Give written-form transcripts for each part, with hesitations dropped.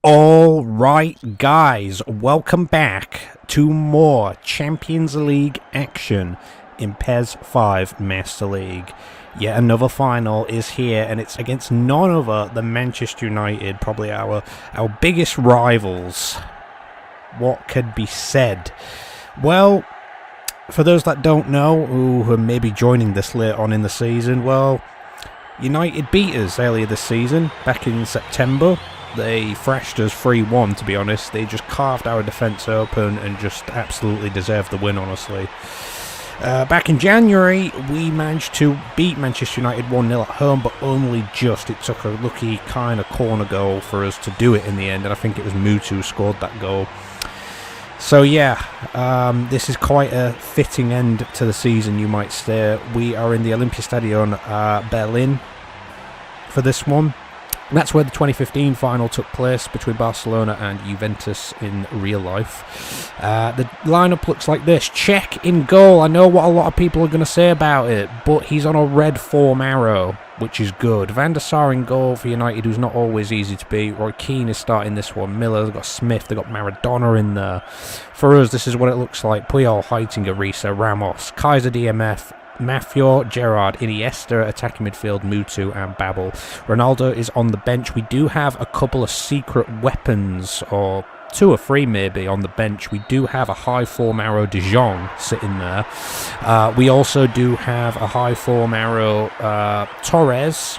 All right, guys, welcome back to more Champions League action in PES 5 Master League. Yet another final is here, and it's against none other than Manchester United, probably our biggest rivals. What could be said? Well, for those that don't know, who are maybe joining this late on in the season, well, United beat us earlier this season, back in September. They thrashed us 3-1, to be honest. They just carved our defence open and just absolutely deserved the win, honestly. Back in January, we managed to beat Manchester United 1-0 at home, but only just. It took a lucky kind of corner goal for us to do it in the end, and I think it was Mutu who scored that goal. So yeah, this is quite a fitting end to the season, you might say. We are in the Olympiastadion Berlin for this one. And that's where the 2015 final took place between Barcelona and Juventus in real life. The lineup looks like this. Cech in goal. I know what a lot of people are going to say about it, but he's on a red form arrow, which is good. Van der Sar in goal for United, who's not always easy to beat. Roy Keane is starting this one. Miller, they've got Smith, they've got Maradona in there. For us, this is what it looks like. Puyol, Heitinga, Risa, Ramos, Kaiser DMF, Mafior, Gerrard, Iniesta, attacking midfield, Mutu and Babel. Ronaldo is on the bench. We do have a couple of secret weapons, or two or three maybe, on the bench. We do have a high form arrow De Jong sitting there. We also do have a high form arrow Torres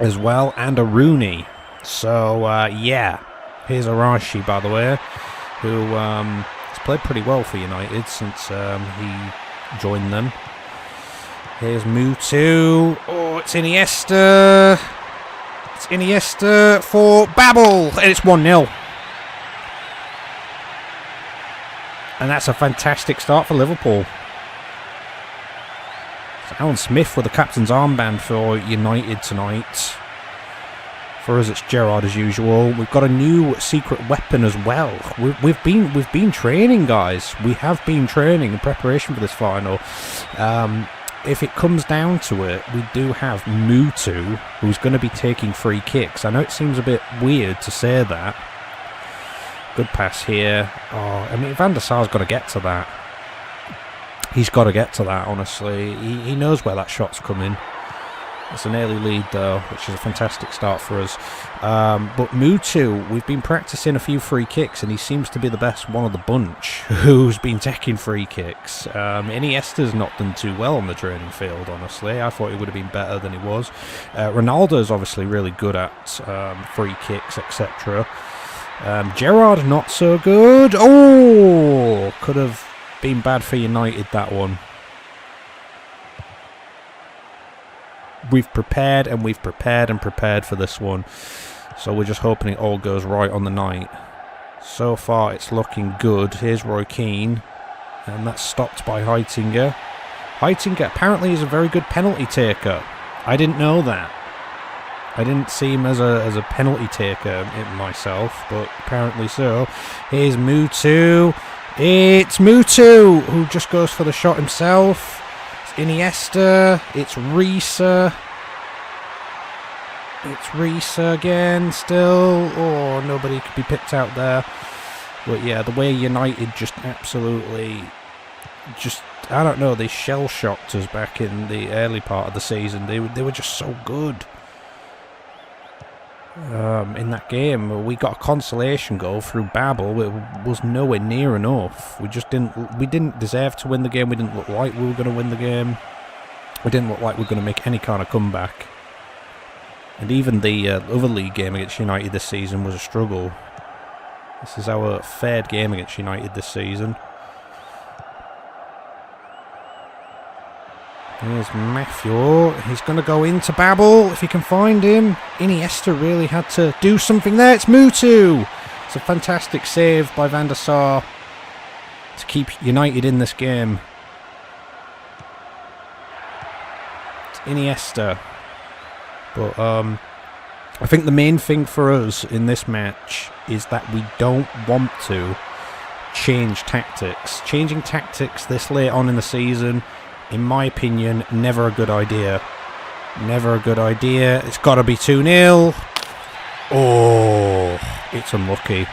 as well, and a Rooney. So yeah, here's Arashi, by the way, who has played pretty well for United since he joined them. Here's Mutu. Oh, it's Iniesta. It's Iniesta for Babel. And it's 1-0. And that's a fantastic start for Liverpool. It's Alan Smith with the captain's armband for United tonight. For us, it's Gerrard as usual. We've got a new secret weapon as well. We've been training, guys. We have been training in preparation for this final. If it comes down to it, we do have Mutu, who's going to be taking free kicks. I know it seems a bit weird to say that. Good pass here. Oh, I mean, Van der Sar's got to get to that. He's got to get to that, honestly. He knows where that shot's coming. It's an early lead, though, which is a fantastic start for us. But Mutu, we've been practicing a few free kicks, and he seems to be the best one of the bunch who's been taking free kicks. Iniesta's not done too well on the training field, honestly. I thought he would have been better than he was. Ronaldo's obviously really good at free kicks, etc. Gerrard, not so good. Oh, could have been bad for United, that one. We've prepared and we've prepared and prepared for this one. So we're just hoping it all goes right on the night. So far it's looking good. Here's Roy Keane. And that's stopped by Heitinga. Heitinga apparently is a very good penalty taker. I didn't know that. I didn't see him as a penalty taker myself, but apparently so. Here's Mutu. It's Mutu who just goes for the shot himself. Iniesta, it's Risa. It's Risa again, still. Oh, nobody could be picked out there. But yeah, the way United just absolutely, I don't know, they shell-shocked us back in the early part of the season. They were just so good. In that game, we got a consolation goal through Babel. It was nowhere near enough. We didn't deserve to win the game. We didn't look like we were going to win the game. We didn't look like we were going to make any kind of comeback. And even the other league game against United this season was a struggle. This is our third game against United this season. Here's Mafior. He's going to go into Babel if he can find him. Iniesta really had to do something there. It's Mutu. It's a fantastic save by Van der Sar to keep United in this game. It's Iniesta. But I think the main thing for us in this match is that we don't want to change tactics. Changing tactics this late on in the season, in my opinion, never a good idea. Never a good idea. It's got to be 2-0. Oh, It's unlucky.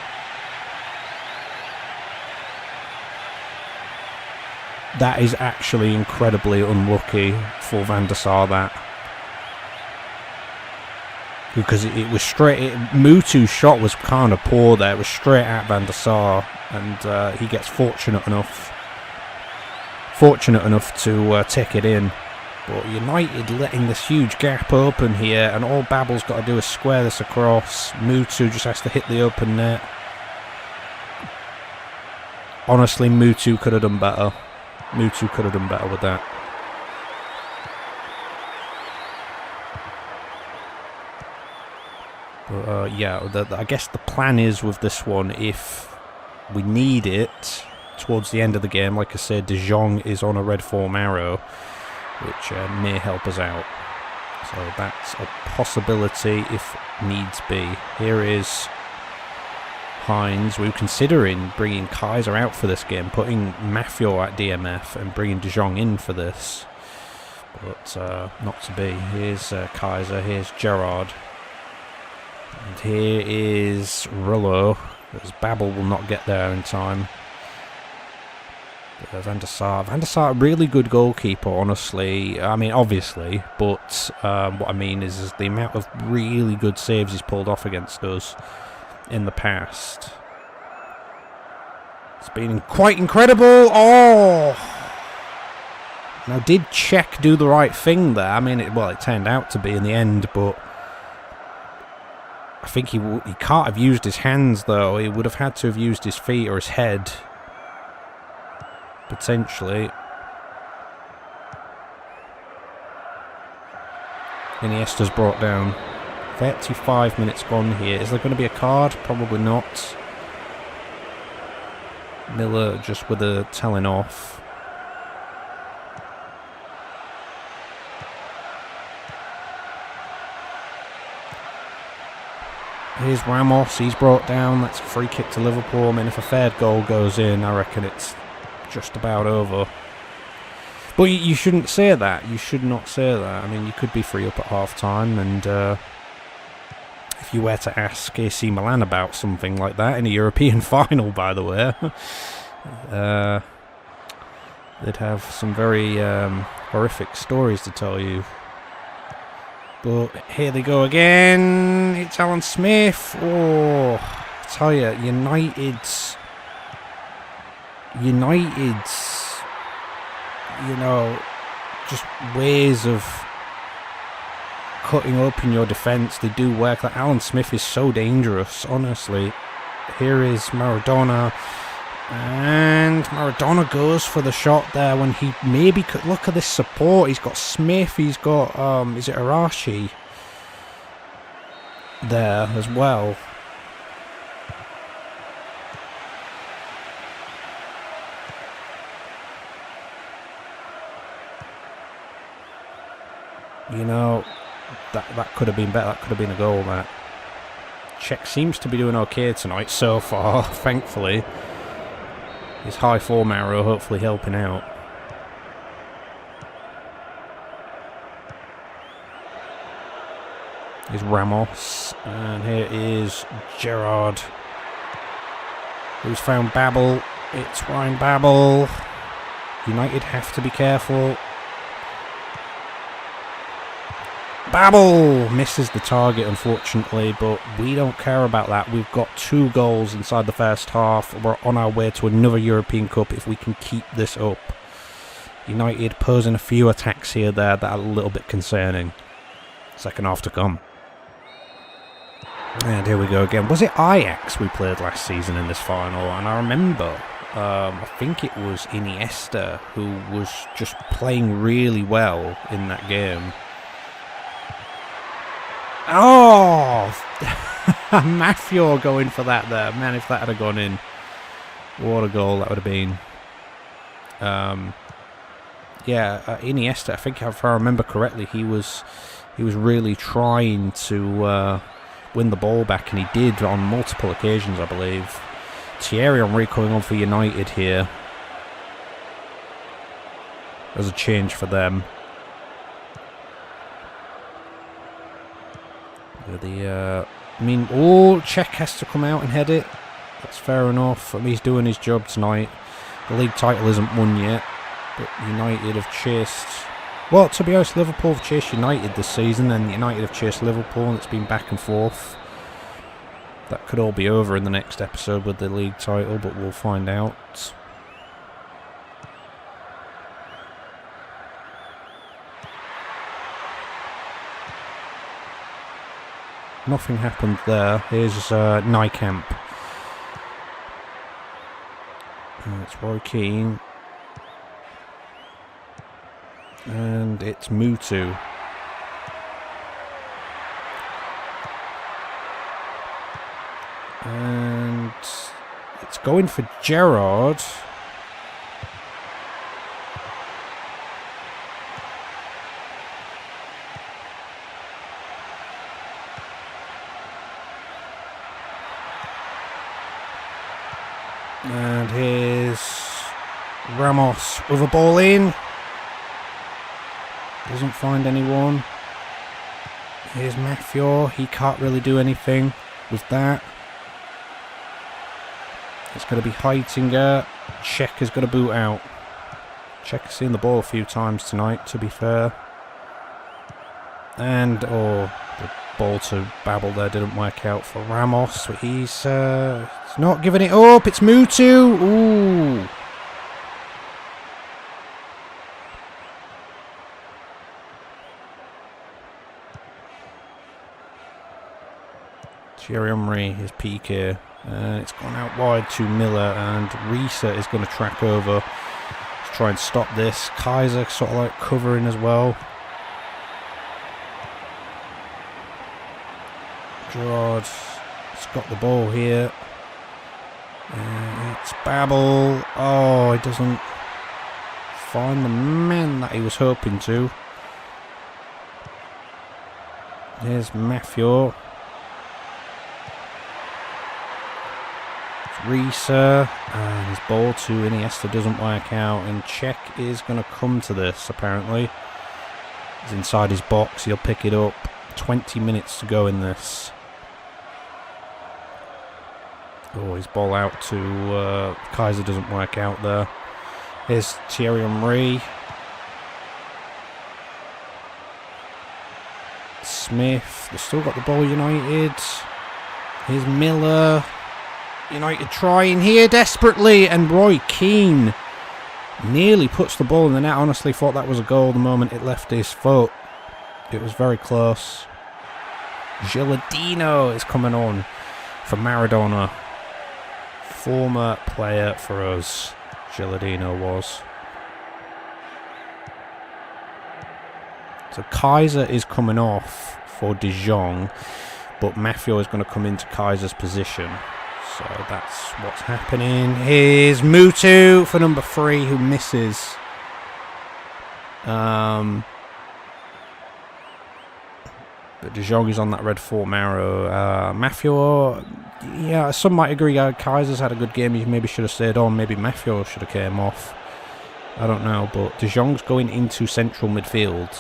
That is actually incredibly unlucky for Van der Sar, that. Because it was straight... Mutu's shot was kind of poor there. It was straight at Van der Sar. And he gets fortunate enough to take it in. But United letting this huge gap open here. And all Babel's got to do is square this across. Mutu just has to hit the open net. Honestly, Mutu could have done better. Mutu could have done better with that. But yeah, I guess the plan is with this one, if we need it towards the end of the game, like I said, De Jong is on a red form arrow, which may help us out. So that's a possibility if needs be. Here is Hines. We were considering bringing Kaiser out for this game, putting Maffio at DMF and bringing De Jong in for this. But not to be. Here's Kaiser, here's Gerrard. And here is Rullo, as Babel will not get there in time. Van der Sar, really good goalkeeper, honestly. I mean, obviously, but what I mean is the amount of really good saves he's pulled off against us in the past. It's been quite incredible. Oh! Now, did Czech do the right thing there? I mean, it turned out to be in the end, but I think he can't have used his hands, though. He would have had to have used his feet or his head, potentially. Iniesta's brought down. 35 minutes gone here. Is there going to be a card? Probably not. Miller just with a telling off. Here's Ramos, he's brought down. That's a free kick to Liverpool. I mean, if a third goal goes in, I reckon it's just about over. But you shouldn't say that. You should not say that. I mean, you could be 3-up at half-time, and if you were to ask AC Milan about something like that in a European final, by the way, they'd have some very horrific stories to tell you. But here they go again. It's Alan Smith. Oh, I tell you, United's, you know, just ways of cutting open your defence. They do work. Like Alan Smith is so dangerous, honestly. Here is Maradona. And Maradona goes for the shot there when he maybe could. Look at this support. He's got Smith. He's got, is it Arashi there as well. You know, that could have been better. That could have been a goal, that. Czech seems to be doing okay tonight so far, thankfully. His high form arrow hopefully helping out. Here's Ramos. And here is Gerrard, who's found Babel. It's Ryan Babel. United have to be careful. Babel misses the target, unfortunately, but we don't care about that. We've got 2 goals inside the first half. We're on our way to another European Cup if we can keep this up. United posing a few attacks here there that are a little bit concerning. Second half to come. And here we go again. Was it Ajax we played last season in this final? And I remember, I think it was Iniesta who was just playing really well in that game. Oh! Maffio going for that there. Man, if that had gone in, what a goal that would have been. Yeah, Iniesta, I think if I remember correctly, he was really trying to win the ball back, and he did on multiple occasions, I believe. Thierry Henry coming on for United here. There's a change for them. The I mean, oh, Czech has to come out and head it. That's fair enough. I mean, he's doing his job tonight. The league title isn't won yet, but United have chased... Well, to be honest, Liverpool have chased United this season, and United have chased Liverpool, and it's been back and forth. That could all be over in the next episode with the league title, but we'll find out. Nothing happened there. Here's Nykamp. It's Roy Keane. And it's Mutu. And it's going for Gerrard. And here's Ramos with a ball in. Doesn't find anyone. Here's Mafior. He can't really do anything with that. It's going to be Heitinger. Czech has got to boot out. Czech has seen the ball a few times tonight, to be fair. And, oh, the ball to Babel there didn't work out for Ramos. But he's not giving it up. It's Mutu. Ooh. Thierry Henry, his PK. It's gone out wide to Miller, and Risa is going to track over to try and stop this. Kaiser sort of like covering as well. Gerrard has got the ball here. It's Babel. Oh, he doesn't find the man that he was hoping to. Here's Mafior. Risa, and his ball to Iniesta doesn't work out, and Czech is going to come to this apparently. He's inside his box, he'll pick it up. 20 minutes to go in this. Oh, his ball out to Kaiser doesn't work out there. Here's Thierry Henry. Smith, they've still got the ball, United. Here's Miller. United trying here desperately, and Roy Keane nearly puts the ball in the net. I honestly thought that was a goal the moment it left his foot. It was very close. Gilardino is coming on for Maradona. Former player for us, Gilardino was. So Kaiser is coming off for De Jong, but Mafior is going to come into Kaiser's position. So that's what's happening. Here's Mutu for number 3, who misses. But De Jong is on that red form arrow. Mafior, yeah, some might agree Kaiser's had a good game. He maybe should have stayed on. Maybe Mafior should have came off. I don't know, but De Jong's going into central midfield.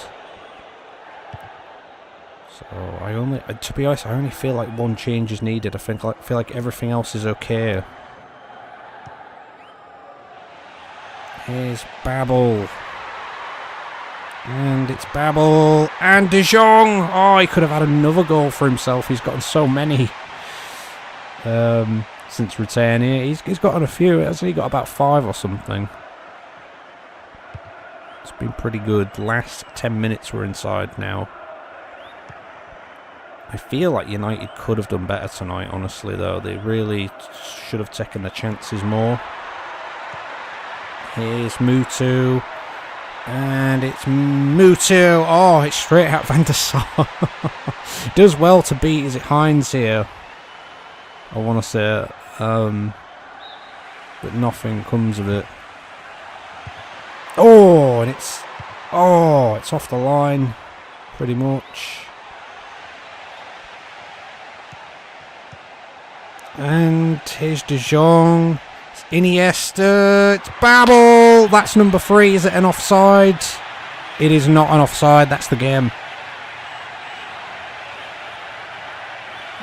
So to be honest, I only feel like one change is needed. I feel like everything else is okay. Here's Babel. And it's Babel. And De Jong. Oh, he could have had another goal for himself. He's gotten so many since returning. He's gotten a few. Hasn't he got about 5 or something? It's been pretty good. Last 10 minutes we're inside now. I feel like United could have done better tonight, honestly, though. They really should have taken the chances more. Here's Mutu. And it's Mutu. Oh, it's straight out Van der Sar. Does well to beat, is it Hines here? I want to say. But nothing comes of it. Oh, and it's off the line, pretty much. And here's De Jong. It's Iniesta. It's Babel. That's number 3. Is it an offside? It is not an offside. That's the game.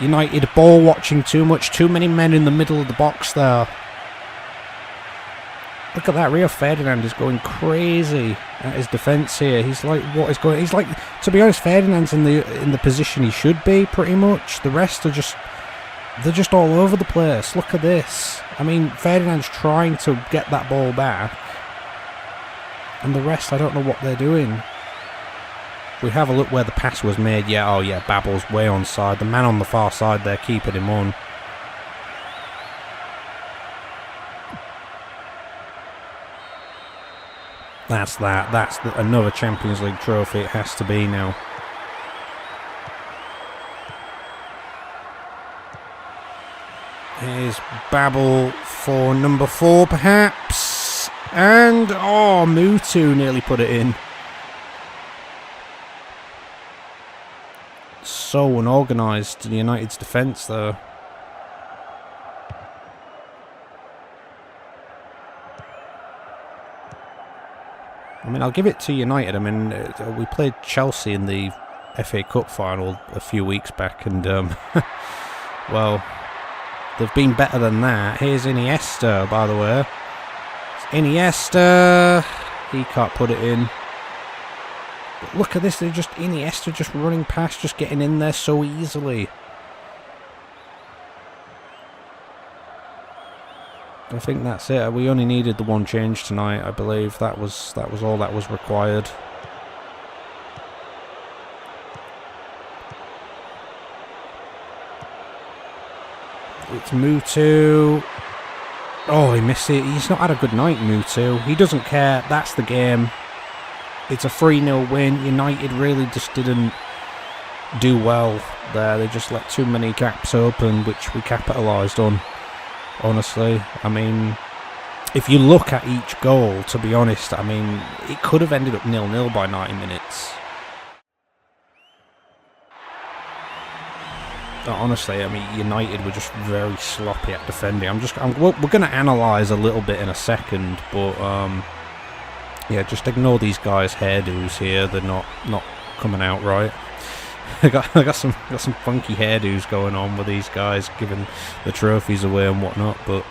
United ball watching too much. Too many men in the middle of the box there. Look at that. Rio Ferdinand is going crazy at his defence here. He's like, what is going... He's like, to be honest, Ferdinand's in the position he should be, pretty much. The rest are just... They're just all over the place. Look at this. I mean, Ferdinand's trying to get that ball back. And the rest, I don't know what they're doing. We have a look where the pass was made. Yeah, oh yeah, Babel's way onside. The man on the far side there keeping him on. That's that. That's another Champions League trophy. It has to be now. Here's Babel for number 4, perhaps. And, oh, Mutu nearly put it in. So unorganised to the United's defence, though. I mean, I'll give it to United. I mean, we played Chelsea in the FA Cup final a few weeks back, and, well, they've been better than that. Here's Iniesta, by the way. It's Iniesta. He can't put it in. But look at this. They're just Iniesta just running past, just getting in there so easily. I think that's it. We only needed the one change tonight, I believe. That was all that was required. It's Mutu. Oh, he missed it. He's not had a good night, Mutu. He doesn't care. That's the game. It's a 3-0 win. United really just didn't do well there. They just let too many gaps open, which we capitalised on. Honestly, I mean, if you look at each goal, to be honest, I mean, it could have ended up 0-0 by 90 minutes. Honestly, I mean, United were just very sloppy at defending. We're going to analyse a little bit in a second, but yeah, just ignore these guys' hairdos here. They're not coming out right. I got some funky hairdos going on with these guys, giving the trophies away and whatnot. But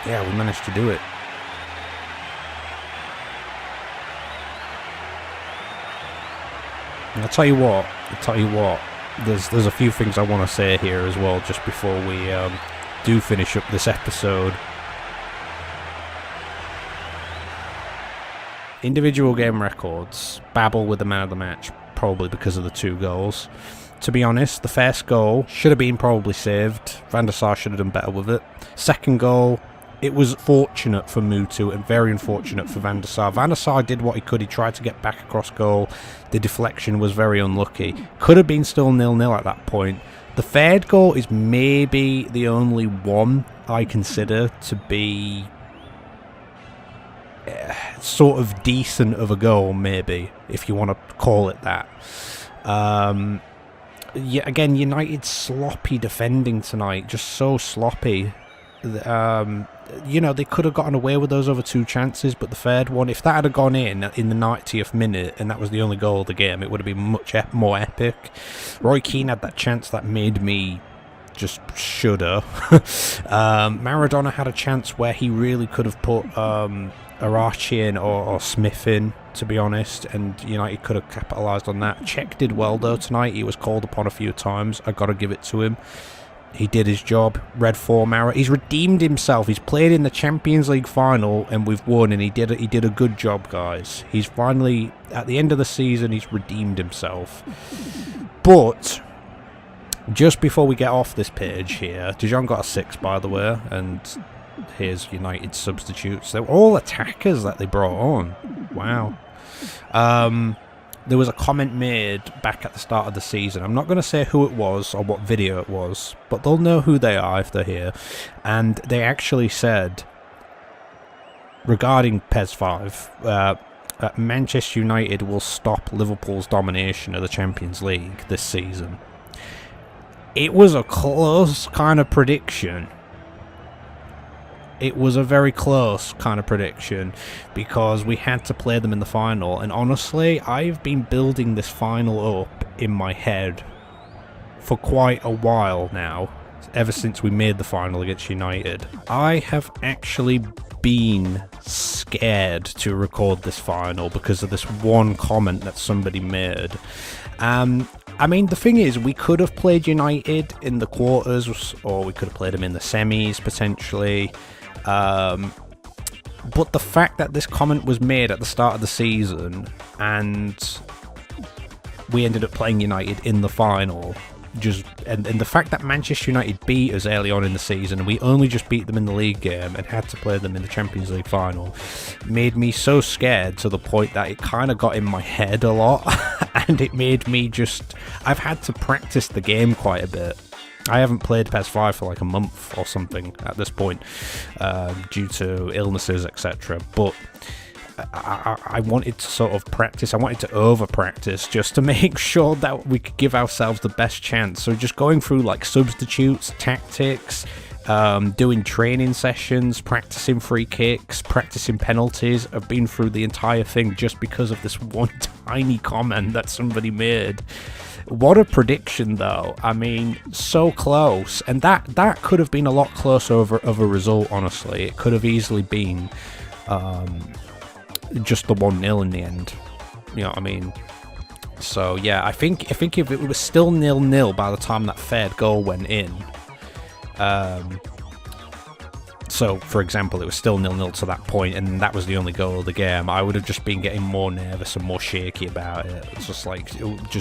yeah, we managed to do it. And I'll tell you what. There's a few things I want to say here as well, just before we do finish up this episode. Individual game records. Babel with the man of the match, probably because of the 2 goals. To be honest, the first goal should have been probably saved. Van der Sar should have done better with it. Second goal, it was fortunate for Mutu and very unfortunate for Van der Sar. Van der Sar did what he could. He tried to get back across goal. The deflection was very unlucky. Could have been still 0-0 at that point. The third goal is maybe the only one I consider to be sort of decent of a goal, maybe, if you want to call it that. Yeah, again, United's sloppy defending tonight, just so sloppy. You know, they could have gotten away with those other 2 chances, but the third one, if that had gone in the 90th minute and that was the only goal of the game, it would have been much more epic. Roy Keane had that chance that made me just shudder. Maradona had a chance where he really could have put Arachi in or Smith in, to be honest, and United could have capitalised on that. Cech did well though tonight. He was called upon a few times. I got to give it to him. He did his job. Red for Mara. He's redeemed himself. He's played in the Champions League final and we've won, and he did a good job, guys. He's finally, at the end of the season, he's redeemed himself. But just before we get off this page here, Dijon got a 6, by the way, and here's United substitutes. They were all attackers that they brought on. Wow. There was a comment made back at the start of the season. I'm not going to say who it was or what video it was, but they'll know who they are if they're here. And they actually said, regarding PES 5, Manchester United will stop Liverpool's domination of the Champions League this season. It was a close kind of prediction. it was a very close kind of prediction because we had to play them in the final, and honestly, I've been building this final up in my head for quite a while now, ever since we made the final against United. I have actually been scared to record this final because of this one comment that somebody made. I mean, the thing is, we could have played United in the quarters, or we could have played them in the semis, potentially. But the fact that this comment was made at the start of the season, and we ended up playing United in the final, and the fact that Manchester United beat us early on in the season, and we only just beat them in the league game and had to play them in the Champions League final, made me so scared to the point that it kind of got in my head a lot. And it made me I've had to practice the game quite a bit. I haven't played PES 5 for like a month or something at this point, due to illnesses, etc. But I wanted to sort of practice. I wanted to over practice just to make sure that we could give ourselves the best chance. So just going through like substitutes, tactics, doing training sessions, practicing free kicks, practicing penalties. I've been through the entire thing just because of this one tiny comment that somebody made. What a prediction, though. I mean, so close. And that could have been a lot closer of a result, honestly. It could have easily been just the 1-0 in the end. You know what I mean? So, yeah, I think if it was still 0-0 by the time that third goal went in, so, for example, it was still 0-0 to that point, and that was the only goal of the game, I would have just been getting more nervous and more shaky about it. It's just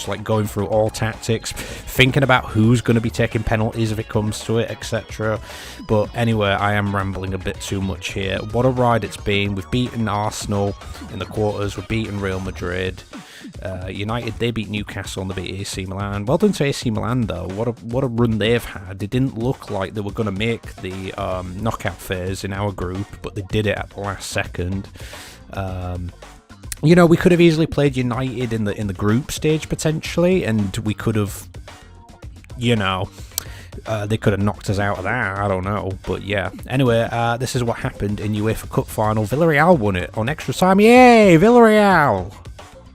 like going through all tactics, thinking about who's going to be taking penalties if it comes to it, etc. But anyway, I am rambling a bit too much here. What a ride it's been. We've beaten Arsenal in the quarters. We've beaten Real Madrid. United, they beat Newcastle and they beat AC Milan. Well done to AC Milan, though. What a run they've had. They didn't look like they were going to make the knockout phase in our group, but they did it at the last second. You know, we could have easily played United in the group stage potentially, and we could have, you know, they could have knocked us out of that. I don't know, but yeah. Anyway, this is what happened in UEFA Cup final. Villarreal won it on extra time. Yay, Villarreal!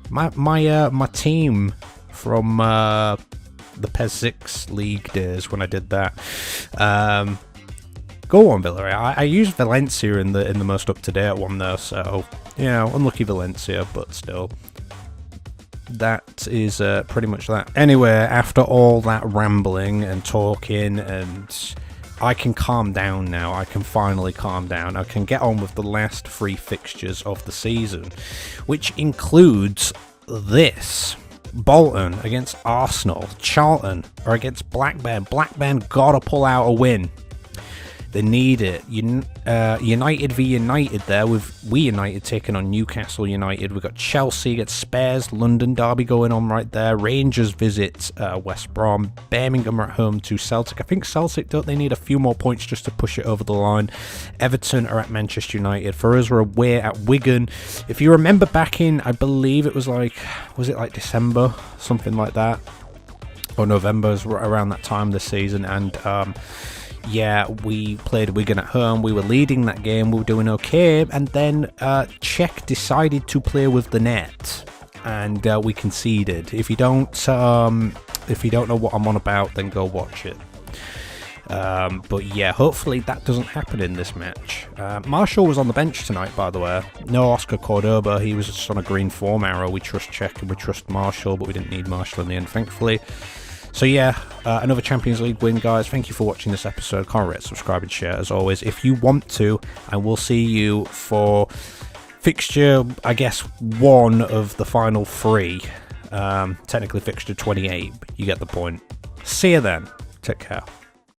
My team from the PES 6 league days when I did that. Go on, Villarreal. I used Valencia in the most up-to-date one though, so you know, unlucky Valencia, but still. That is pretty much that. Anyway, after all that rambling and talking, and I can calm down now. I can finally calm down. I can get on with the last 3 fixtures of the season, which includes this. Bolton against Arsenal. Charlton are against Blackburn. Blackburn gotta pull out a win. They need it. United v United there, with United taking on Newcastle United. We've got Chelsea against Spurs, London derby going on right there. Rangers visit West Brom. Birmingham are at home to Celtic. I think Celtic, don't they need a few more points just to push it over the line? Everton are at Manchester United. For us, we're away at Wigan. If you remember back in, I believe it was like December? Something like that. Or November, around that time this season. And yeah, we played Wigan at home. We were leading that game. We were doing okay. And then Czech decided to play with the net. And we conceded. If you don't know what I'm on about, then go watch it. But yeah, hopefully that doesn't happen in this match. Marshall was on the bench tonight, by the way. No Oscar Cordoba. He was just on a green form arrow. We trust Czech and we trust Marshall, but we didn't need Marshall in the end, thankfully. So yeah, another Champions League win, guys. Thank you for watching this episode. Comment, rate, subscribe, and share as always if you want to. And we'll see you for fixture, I guess, 1 of the final 3. Technically fixture 28. You get the point. See you then. Take care.